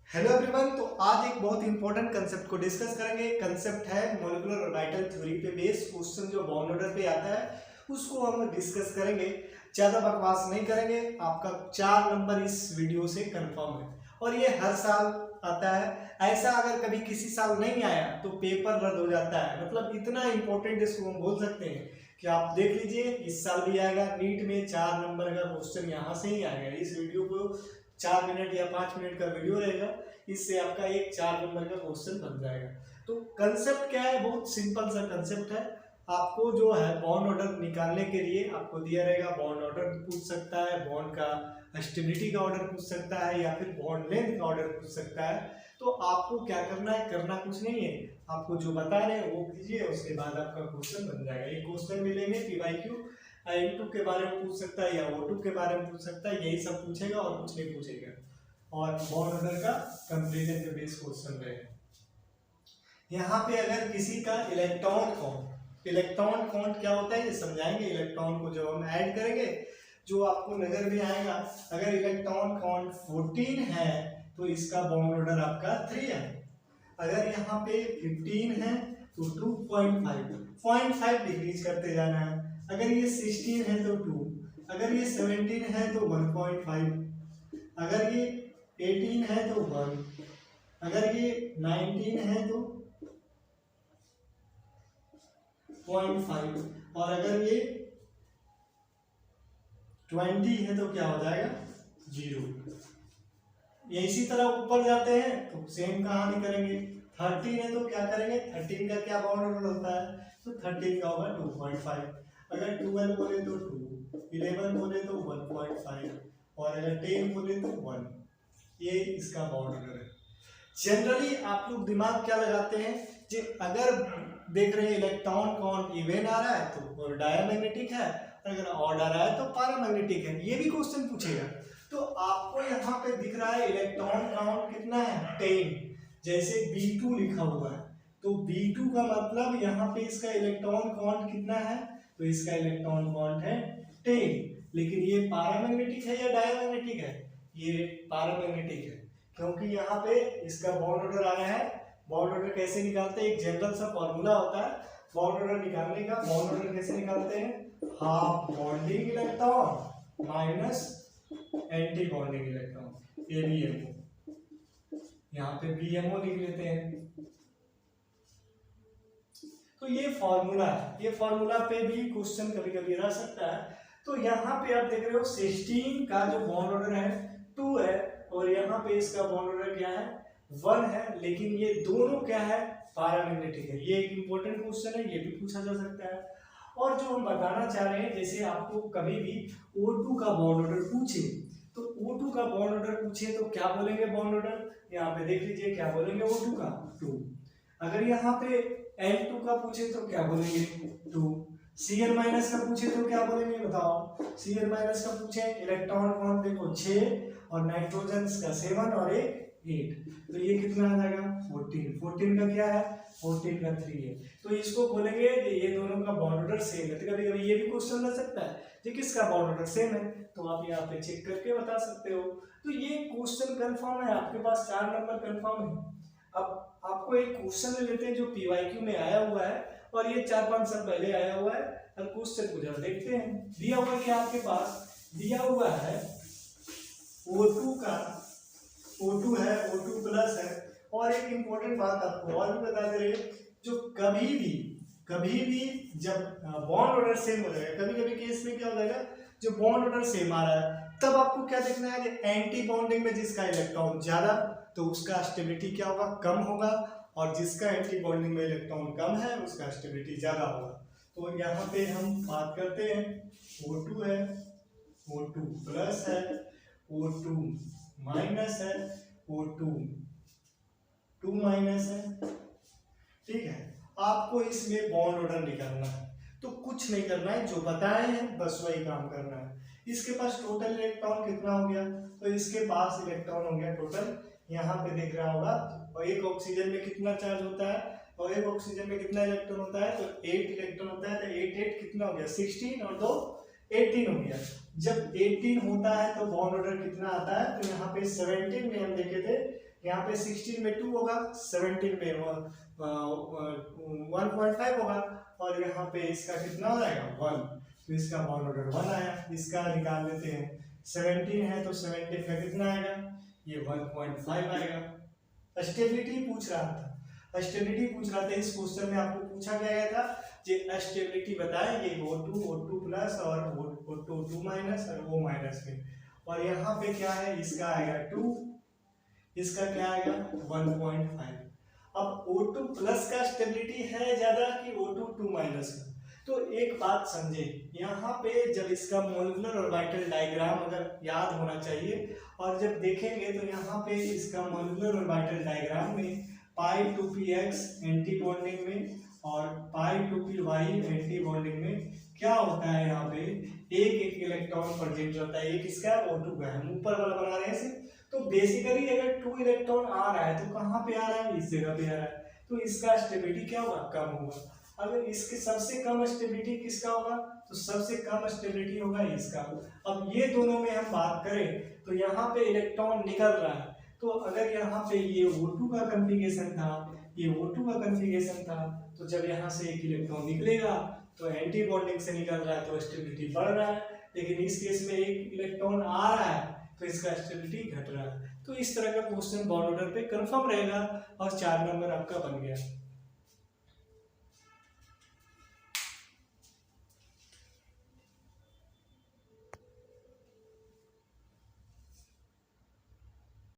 Hello everyone. तो आज एक बहुत इंपॉर्टेंट कंसेप्ट को डिस्कस करेंगे। कंसेप्ट है मॉलिक्यूलर ऑर्बिटल थ्योरी पे बेस्ड क्वेश्चन जो बॉन्ड ऑर्डर पे आता है उसको हम डिस्कस करेंगे। ज़्यादा बकवास नहीं करेंगे। आपका 4 नंबर इस वीडियो से कंफर्म है और ये हर साल आता है। ऐसा अगर कभी किसी साल नहीं आया तो पेपर रद्द हो जाता है। मतलब इतना इंपॉर्टेंट इसको हम बोल सकते हैं कि आप देख लीजिए इस साल भी आएगा। नीट में 4 नंबर का क्वेश्चन यहाँ से ही आएगा। इस वीडियो को 4 मिनट या 5 मिनट का वीडियो रहेगा, इससे आपका एक 4 नंबर का क्वेश्चन बन जाएगा। तो कंसेप्ट क्या है, बहुत सिंपल सा कंसेप्ट है। आपको जो है बॉन्ड ऑर्डर निकालने के लिए आपको दिया रहेगा। बॉन्ड ऑर्डर पूछ सकता है, बॉन्ड का स्टेबिलिटी का ऑर्डर पूछ सकता है या फिर बॉन्ड लेंथ का ऑर्डर पूछ सकता है। तो आपको क्या करना है, करना कुछ नहीं है, आपको जो बता रहे हैं वो कीजिए, उसके बाद आपका क्वेश्चन बन जाएगा। एक क्वेश्चन मिलेंगे PYQ M2 के बारे में पूछ सकता है या O2 के बारे में पूछ सकता है, यही सब पूछेगा और कुछ नहीं पूछेगा। और बॉन्ड ऑर्डर का कंपैरिजन पे बेस्ड क्वेश्चन रहेगा। यहाँ पे अगर किसी का इलेक्ट्रॉन काउंट क्या होता है ये समझाएंगे। इलेक्ट्रॉन को जब हम ऐड करेंगे जो आपको नजर में आएगा, अगर इलेक्ट्रॉन काउंट 14 है तो इसका बॉन्ड ऑर्डर आपका 3 है। अगर यहाँ पे 15 है तो 2.5 डिक्रीज करते जाना है। अगर ये 16 है तो 2, अगर ये 17 है तो 1.5, अगर ये 18 है तो 1, अगर ये 19 है तो 0.5 और अगर ये 20 है तो क्या हो जाएगा 0। ये इसी तरह ऊपर जाते हैं तो सेम कहानी करेंगे। 13 है तो क्या करेंगे, 13 का क्या बाउंड ऑर्डर होता है, तो 13 का होगा 2.5। अगर 12 बोले तो 2, 11 बोले तो 1.5 और अगर 10 बोले तो 1। ये इसका बाउंड ऑर्डर है। जनरली आप लोग दिमाग क्या लगाते हैं कि अगर देख रहे हैं इलेक्ट्रॉन काउंट इवन आ रहा है तो डायमैग्नेटिक है, और अगर ऑड आ रहा है तो पैरामैग्नेटिक है। ये भी क्वेश्चन पूछेगा। तो आपको यहाँ पे दिख रहा है इलेक्ट्रॉन काउंट कितना है 10, जैसे B2 लिखा हुआ है तो B2 का मतलब यहाँ पे इसका इलेक्ट्रॉन काउंट कितना है, तो इसका इलेक्ट्रॉन काउंट है 10। लेकिन ये पैरामैग्नेटिक है या डायमैग्नेटिक है, ये पैरामैग्नेटिक है क्योंकि यहाँ पे इसका बॉन्ड ऑर्डर आया है। बॉन्ड ऑर्डर कैसे निकालते हैं, एक जनरल सा फॉर्मूला होता है बॉन्ड ऑर्डर निकालने का। बॉन्ड ऑर्डर कैसे निकालते हैं, half bonding electron minus anti bonding electron, ABMO। यहाँ पे BMO लिख लेते हैं। तो ये फॉर्मूला है, ये फॉर्मूला पे भी क्वेश्चन कभी कभी रह सकता है। तो यहाँ पे आप देख रहे हो 16 का जो बॉन्ड ऑर्डर है 2 है और यहाँ पे इसका बॉन्ड ऑर्डर क्या है 1 है। लेकिन ये दोनों क्या है, पैरामैग्नेटिक है। ये एक इंपॉर्टेंट क्वेश्चन है, ये भी पूछा जा सकता है। और जो हम बताना चाह रहे हैं, जैसे आपको कभी भी O2 का बॉन्ड ऑर्डर पूछे तो O2 का बॉन्ड ऑर्डर पूछे तो क्या बोलेंगे बॉन्ड ऑर्डर, यहाँ पे देख लीजिए क्या बोलेंगे O2 का 2। अगर यहाँ पे N2 का पूछे तो क्या बोलेंगे 2। Cl माइनस का पूछे तो क्या बोलेंगे बताओ। Cl माइनस का पूछे इलेक्ट्रॉन काउंट देखो 6 और नाइट्रोजन का 7 और एक 8, तो ये कितना आ जाएगा 14। 14 का क्या है, 14 का 3 है। तो इसको बोलेंगे कि ये दोनों का बॉन्ड ऑर्डर सेम है। तो कभी कभी ये भी क्वेश्चन रह सकता है कि किसका बॉन्ड ऑर्डर सेम है, तो आप यहाँ पे चेक करके बता सकते हो। तो ये क्वेश्चन कंफर्म है, आपके पास 4 नंबर कंफर्म है। अब आपको एक क्वेश्चन ले लेते हैं जो PYQ में आया हुआ है और ये 4-5 साल पहले आया हुआ है। और क्वेश्चन को जरा देखते हैं। दिया हुआ क्या आपके पास, दिया हुआ है O2 का, O2 है, O2 प्लस है। और एक इंपॉर्टेंट बात आपको और भी बता दे रहे, जो कभी भी जब बॉन्ड ऑर्डर सेम हो जाएगा, कभी कभी केस में क्या हो जाएगा जो बॉन्ड ऑर्डर सेम आ रहा है तब आपको क्या देखना है कि एंटी बॉन्डिंग में जिसका इलेक्ट्रॉन ज्यादा तो उसका स्टेबिलिटी क्या होगा, कम होगा, और जिसका एंटी बॉन्डिंग में इलेक्ट्रॉन कम है उसका स्टेबिलिटी ज्यादा होगा। तो यहाँ पे हम बात करते हैं O2 है, O2 प्लस है, O2 माइनस है, O2 2 माइनस है। ठीक है, आपको इसमें बॉन्ड ऑर्डर निकालना है। तो कुछ नहीं करना है, जो बताए हैं बस वही काम करना है। इसके पास टोटल इलेक्ट्रॉन कितना हो गया, तो इसके पास इलेक्ट्रॉन हो गया टोटल, यहाँ पे देख रहा होगा। और एक ऑक्सीजन में कितना चार्ज होता है, और एक ऑक्सीजन में कितना इलेक्ट्रॉन होता है, तो 8 इलेक्ट्रॉन होता है। तो 8 कितना हो गया 16 और 2 18 हो गया। जब 18 होता है तो बॉन्ड ऑर्डर कितना आता है, तो यहाँ पे 17 में हम देखे थे, यहाँ पे 16 में 2 होगा, 17 में 1.5 होगा, और यहाँ पे इसका कितना हो जाएगा 1, तो इसका बॉन्ड ऑर्डर 1 आया। इसका निकाल लेते हैं, 17 है तो 17 का कितना आएगा, ये 1.5 आएगा। स्टेबिलिटी पूछ रहा था, स्टेबिलिटी पूछ रहा था इस क्वेश्चन में। आपको पूछा गया था जे स्टेबिलिटी बताए, ये O2 प्लस और O2 माइनस और O माइनस में, और यहाँ पे क्या है, इसका आएगा 2, इसका क्या आएगा 1.5। अब O2 प्लस का स्टेबिलिटी है ज्यादा कि O2 माइनस का, तो एक बात समझे, यहाँ पे जब इसका मॉलिक्यूलर ऑर्बिटल डायग्राम अगर याद होना चाहिए, और जब देखेंगे तो यहाँ पे इसका मॉलिक्यूलर ऑर्बिटल डायग्राम में π2px एंटी बॉन्डिंग में और π2py एंटी बॉन्डिंग में क्या होता है, यहाँ पे एक इलेक्ट्रॉन प्रेजेंट रहता है। एक इसका O2 का है, हम ऊपर वाला बना रहे हैं इसे, तो बेसिकली अगर 2 इलेक्ट्रॉन आ रहा है तो कहाँ पे आ रहा है, इस जगह पे आ रहा है, तो इसका स्टेबिलिटी क्या होगा, कम होगा। अगर इसके सबसे कम स्टेबिलिटी किसका होगा, तो सबसे कम स्टेबिलिटी होगा इसका। अब ये दोनों में हम बात करें तो यहाँ पे इलेक्ट्रॉन निकल रहा है, तो अगर यहाँ पे ये O2 का कॉन्फ़िगरेशन था, ये O2 का कॉन्फ़िगरेशन था, तो जब यहाँ से एक इलेक्ट्रॉन निकलेगा तो एंटी बॉन्डिंग से निकल रहा है तो स्टेबिलिटी बढ़ रहा है, लेकिन इस केस में एक इलेक्ट्रॉन आ रहा है तो इसका स्टेबिलिटी घट रहा है। तो इस तरह का क्वेश्चन बॉन्ड ऑर्डर पे कंफर्म रहेगा और 4 नंबर आपका बन गया।